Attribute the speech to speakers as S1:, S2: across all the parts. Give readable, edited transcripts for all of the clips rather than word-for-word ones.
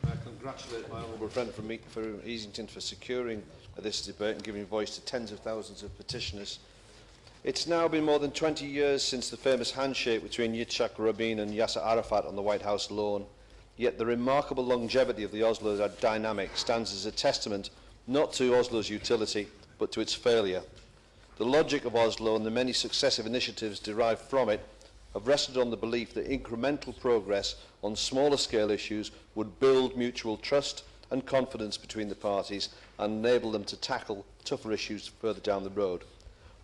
S1: I congratulate my honourable friend from Easington for securing this debate and giving voice to tens of thousands of petitioners. It's now been more than 20 years since the famous handshake between Yitzhak Rabin and Yasser Arafat on the White House lawn, yet the remarkable longevity of the Oslo dynamic stands as a testament not to Oslo's utility, but to its failure. The logic of Oslo and the many successive initiatives derived from it have rested on the belief that incremental progress on smaller scale issues would build mutual trust and confidence between the parties and enable them to tackle tougher issues further down the road.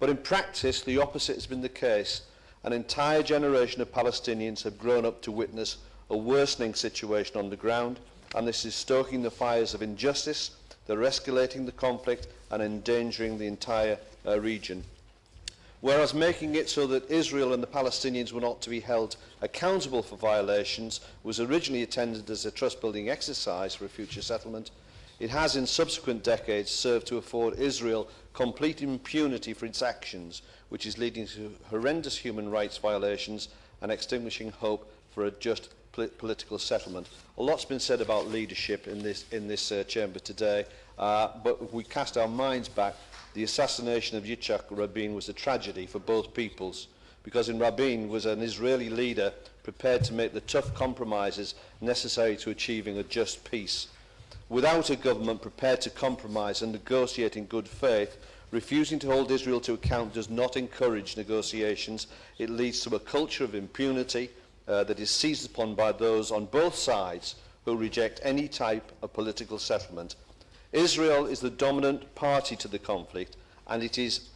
S1: But in practice, the opposite has been the case. An entire generation of Palestinians have grown up to witness a worsening situation on the ground, and this is stoking the fires of injustice that are escalating the conflict and endangering the entire region. Whereas making it so that Israel and the Palestinians were not to be held accountable for violations was originally intended as a trust-building exercise for a future settlement, it has in subsequent decades served to afford Israel complete impunity for its actions, which is leading to horrendous human rights violations and extinguishing hope for a just political settlement. A lot's been said about leadership in this chamber today, but if we cast our minds back, the assassination of Yitzhak Rabin was a tragedy for both peoples, because in Rabin was an Israeli leader prepared to make the tough compromises necessary to achieving a just peace. Without a government prepared to compromise and negotiate in good faith, refusing to hold Israel to account does not encourage negotiations. It leads to a culture of impunity that is seized upon by those on both sides who reject any type of political settlement. Israel is the dominant party to the conflict, and it is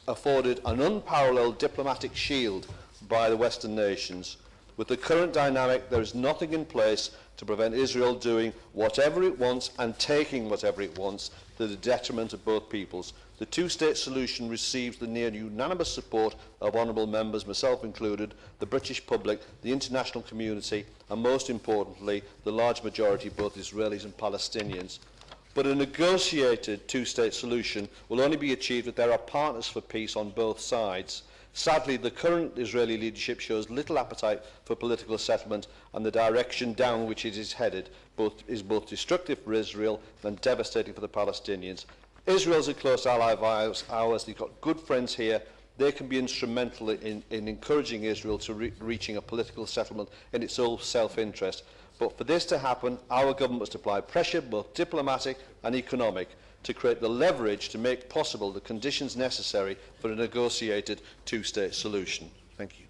S1: afforded an unparalleled diplomatic shield by the Western nations. With the current dynamic, there is nothing in place to prevent Israel doing whatever it wants and taking whatever it wants to the detriment of both peoples. The two-state solution receives the near unanimous support of honourable members, myself included, the British public, the international community, and most importantly, the large majority of both Israelis and Palestinians. But a negotiated two-state solution will only be achieved if there are partners for peace on both sides. Sadly, the current Israeli leadership shows little appetite for political settlement, and the direction down which it is headed is both destructive for Israel and devastating for the Palestinians. Israel is a close ally of ours. They've got good friends here. They can be instrumental in encouraging Israel to reaching a political settlement in its own self-interest. But for this to happen, our government must apply pressure, both diplomatic and economic, to create the leverage to make possible the conditions necessary for a negotiated two-state solution. Thank you.